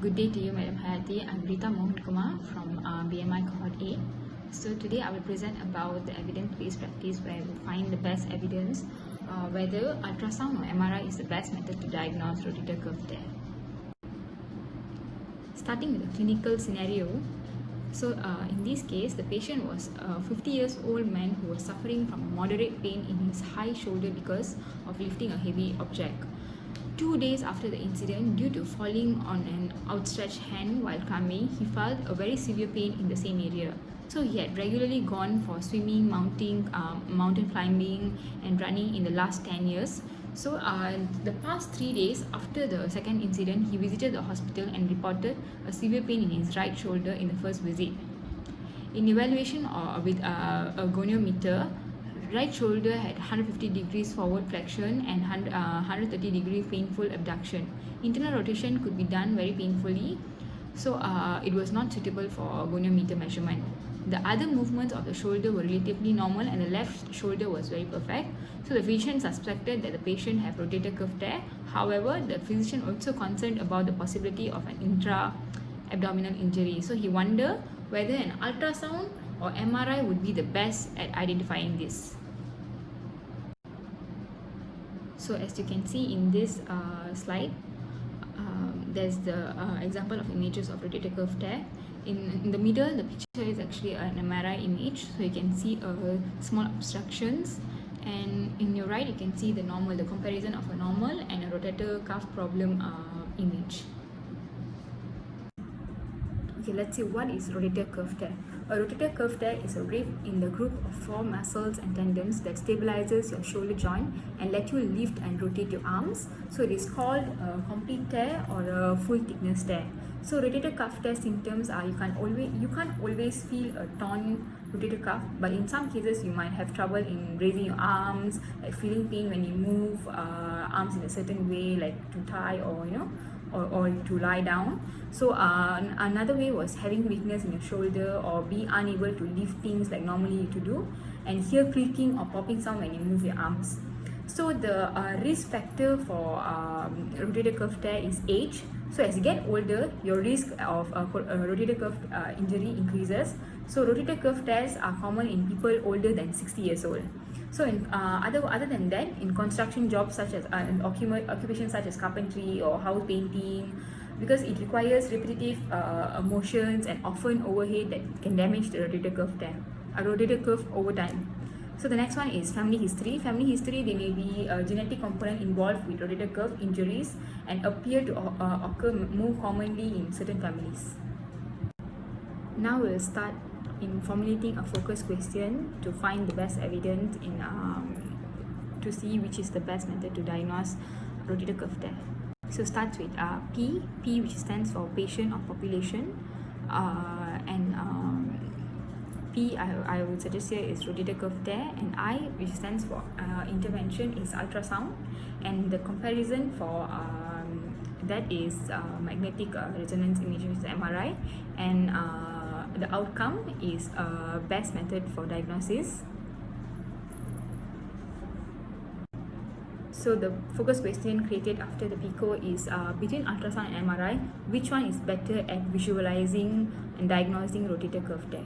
Good day to you, Madam Hayati. I'm Rita Mohan Kumar from BMI Cohort A. So today I will present about the evidence-based practice where we find the best evidence whether ultrasound or MRI is the best method to diagnose rotator cuff tear. Starting with the clinical scenario, so in this case, the patient was a 50 years old man who was suffering from moderate pain in his high shoulder because of lifting a heavy object. 2 days after the incident, due to falling on an outstretched hand while climbing, he felt a very severe pain in the same area. So he had regularly gone for swimming, mountain climbing and running in the last 10 years. So the past 3 days after the second incident, he visited the hospital and reported a severe pain in his right shoulder in the first visit. In evaluation with a goniometer, right shoulder had 150 degrees forward flexion and 130 degree painful abduction. Internal rotation could be done very painfully, so it was not suitable for goniometer measurement. The other movements of the shoulder were relatively normal and the left shoulder was very perfect. So the physician suspected that the patient had rotator cuff tear. However, the physician also concerned about the possibility of an intra-abdominal injury. So he wondered whether an ultrasound or MRI would be the best at identifying this. So as you can see in this slide, there's the example of images of rotator cuff tear. In the middle, the picture is actually an MRI image, so you can see small obstructions, and in your right you can see the comparison of a normal and a rotator cuff problem image. Okay, let's see what is rotator cuff tear. A rotator cuff tear is a rift in the group of 4 muscles and tendons that stabilizes your shoulder joint and let you lift and rotate your arms. So it is called a complete tear or a full thickness tear. So rotator cuff tear symptoms are you can't always feel a torn rotator cuff, but in some cases you might have trouble in raising your arms, like feeling pain when you move arms in a certain way, like to tie or or to lie down. So another way was having weakness in your shoulder or be unable to lift things like normally you to do, and hear creaking or popping sound when you move your arms. So the risk factor for rotator cuff tear is age. So as you get older, your risk of rotator cuff injury increases. So rotator cuff tears are common in people older than 60 years old. So in other than that, in construction jobs such as occupations such as carpentry or house painting, because it requires repetitive motions and often overhead that can damage the rotator cuff over time. So the next one is family history. Family history, there may be a genetic component involved with rotator cuff injuries and appear to occur more commonly in certain families. Now we'll start in formulating a focus question to find the best evidence in to see which is the best method to diagnose rotator cuff tear. So starts with P, which stands for patient or population, and P I would suggest here is rotator cuff tear, and I, which stands for intervention, is ultrasound, and the comparison for that is magnetic resonance imaging, which is MRI, and the outcome is best method for diagnosis. So the focus question created after the PICO is between ultrasound and MRI, which one is better at visualizing and diagnosing rotator cuff tear?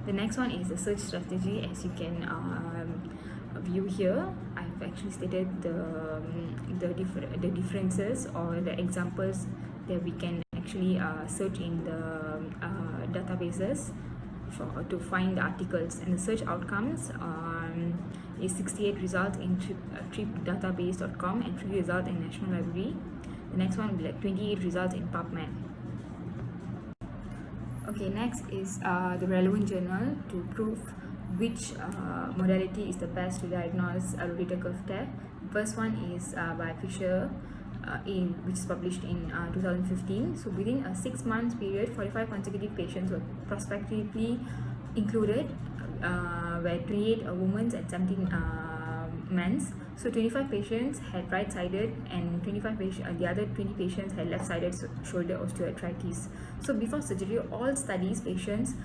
The next one is the search strategy. As you can view here, I've actually stated the differences or the examples that we can actually search in the databases to find the articles, and the search outcomes is 68 results in tripdatabase.com and 3 results in National Library. The next one will be like 28 results in PubMed. Okay, next is the relevant journal to prove which modality is the best to diagnose a rotator cuff tear. First one is by Fisher, which is published in 2015. So within a 6 months period, 45 consecutive patients were prospectively included, where 28 women and 17 men's. So 25 patients had right-sided and the other 20 patients had left-sided shoulder osteoarthritis. So before surgery, all studies patients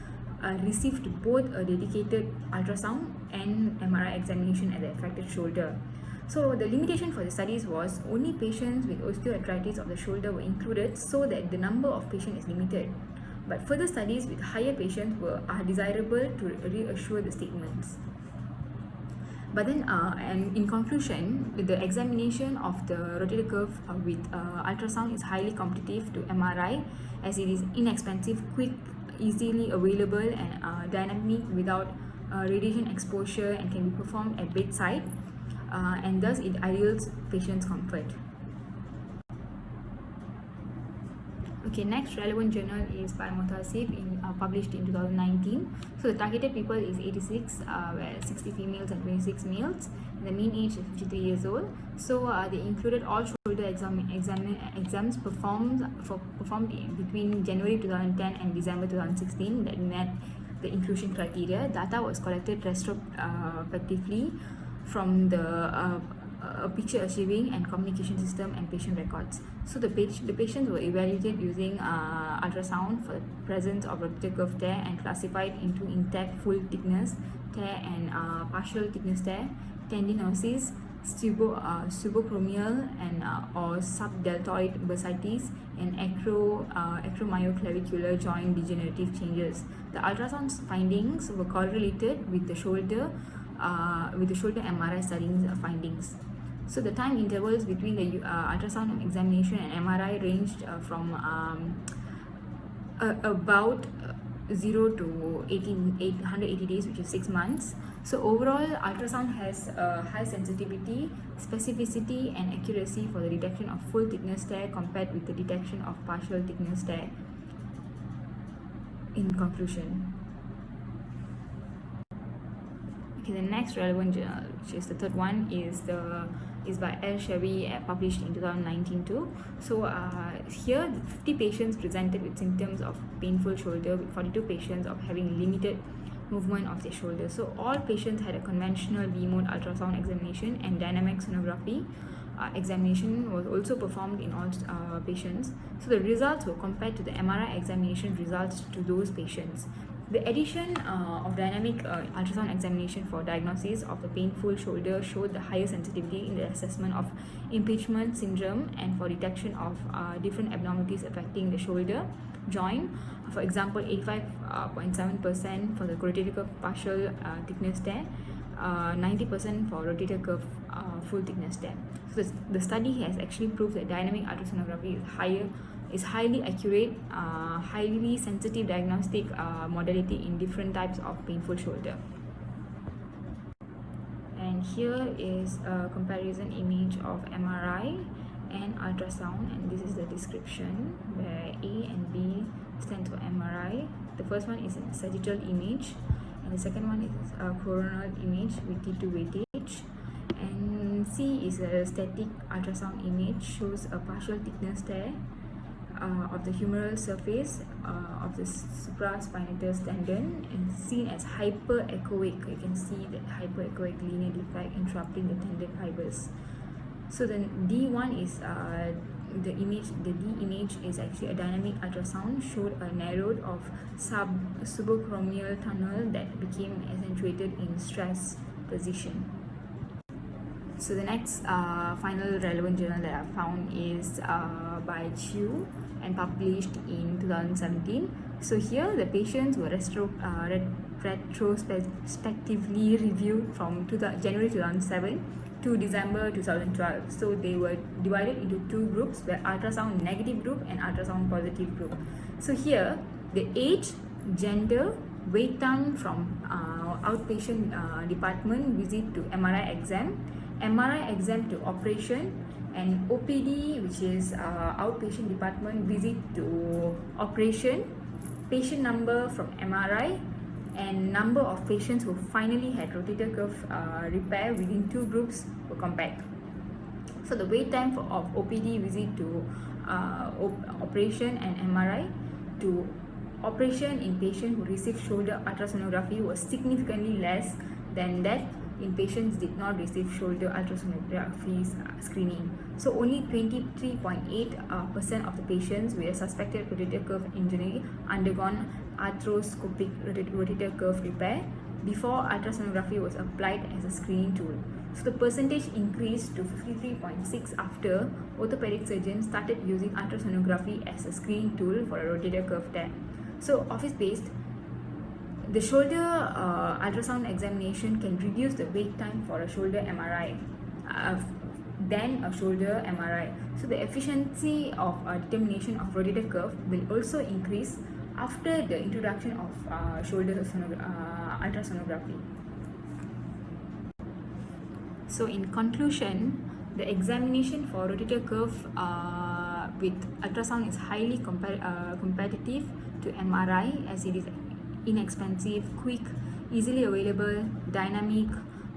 received both a dedicated ultrasound and MRI examination at the affected shoulder. So the limitation for the studies was only patients with osteoarthritis of the shoulder were included, so that the number of patients is limited. But further studies with higher patients are desirable to reassure the statements. But then, and in conclusion, the examination of the rotator cuff with ultrasound is highly competitive to MRI, as it is inexpensive, quick, easily available, and dynamic without radiation exposure, and can be performed at bedside, and thus it ideals patients' comfort. Okay, next relevant journal is by Mutasib, published in 2019. So the targeted people is 86, where 60 females and 26 males. And the mean age is 53 years old. So they included all shoulder exams performed between January 2010 and December 2016 that met the inclusion criteria. Data was collected retrospectively from the picture achieving and communication system and patient records. So the patients were evaluated using ultrasound for the presence of rotator cuff tear and classified into intact full thickness tear and partial thickness tear, tendinosis, subacromial and or subdeltoid bursitis, and acromyoclavicular joint degenerative changes. The ultrasound findings were correlated with the shoulder MRI studies findings. So the time intervals between the ultrasound examination and MRI ranged from about 0 to 180 days, which is 6 months. So overall, ultrasound has high sensitivity, specificity, and accuracy for the detection of full thickness tear compared with the detection of partial thickness tear. In conclusion. Okay, the next relevant journal, which is the third one, is by El-Shawi, published in 2019 too. So here 50 patients presented with symptoms of painful shoulder, with 42 patients of having limited movement of their shoulder. So all patients had a conventional V-mode ultrasound examination, and dynamic sonography examination was also performed in all patients. So the results were compared to the MRI examination results to those patients. The addition of dynamic ultrasound examination for diagnosis of the painful shoulder showed the higher sensitivity in the assessment of impingement syndrome and for detection of different abnormalities affecting the shoulder joint. For example, 85.7% for the rotator cuff partial thickness tear, 90% for rotator cuff full thickness tear. So the study has actually proved that dynamic ultrasonography is highly accurate, highly sensitive diagnostic modality in different types of painful shoulder. And here is a comparison image of MRI and ultrasound, and this is the description where A and B stand for MRI. The first one is a sagittal image, and the second one is a coronal image with T2 weightage. And C is a static ultrasound image, shows a partial thickness tear of the humeral surface of the supraspinatus tendon, and seen as hyperechoic. You can see that hyperechoic linear defect interrupting the tendon fibers. So the D1 is the D image is actually a dynamic ultrasound, showed a narrowed of subacromial tunnel that became accentuated in stress position. So the next final relevant journal that I found is by Chiu and published in 2017. So here the patients were retrospectively reviewed from January 2007 to December 2012. So they were divided into two groups, where ultrasound negative group and ultrasound positive group. So here the age, gender, wait time from outpatient department visit to MRI exam, MRI exam to operation, and OPD, which is outpatient department visit to operation, patient number from MRI, and number of patients who finally had rotator cuff repair within two groups were compared. So the wait time of OPD visit to operation and MRI to operation in patients who received shoulder ultrasonography was significantly less than that in patients did not receive shoulder ultrasonography screening. So only 23.8% of the patients with a suspected rotator cuff injury undergone arthroscopic rotator cuff repair before ultrasonography was applied as a screening tool. So the percentage increased to 53.6 after orthopedic surgeons started using ultrasonography as a screening tool for a rotator cuff tear. So office-based, the shoulder ultrasound examination can reduce the wait time for a shoulder MRI than a shoulder MRI. So the efficiency of determination of rotator cuff will also increase after the introduction of shoulder ultrasonography. So in conclusion, the examination for rotator cuff with ultrasound is highly competitive to MRI, as it is inexpensive, quick, easily available, dynamic,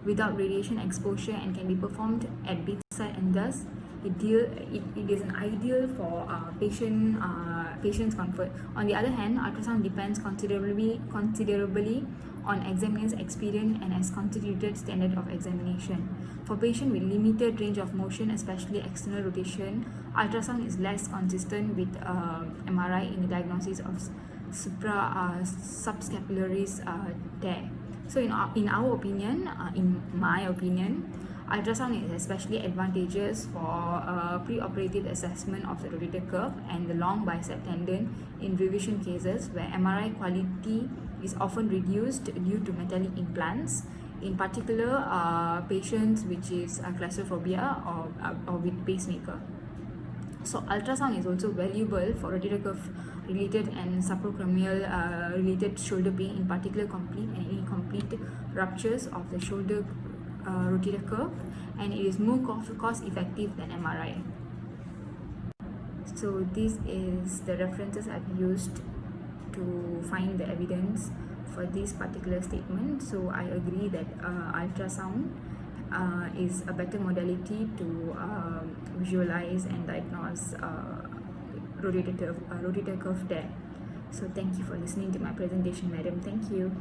without radiation exposure, and can be performed at bedside, and thus it is an ideal for patient's comfort. On the other hand, ultrasound depends considerably on examiner's experience and has constituted standard of examination. For patients with limited range of motion, especially external rotation, ultrasound is less consistent with MRI in the diagnosis of subscapularis tear. So in our opinion, in my opinion, ultrasound is especially advantageous for pre-operative assessment of the rotator cuff and the long bicep tendon in revision cases where MRI quality is often reduced due to metallic implants, in particular patients which is claustrophobia or with pacemaker. So ultrasound is also valuable for rotator cuff related and subacromial related shoulder pain, in particular complete and incomplete ruptures of the shoulder rotator cuff, and it is more cost effective than MRI. So this is the references I've used to find the evidence for this particular statement. So I agree that ultrasound is a better modality to visualize and diagnose rotator cuff tear. So thank you for listening to my presentation, madam. Thank you.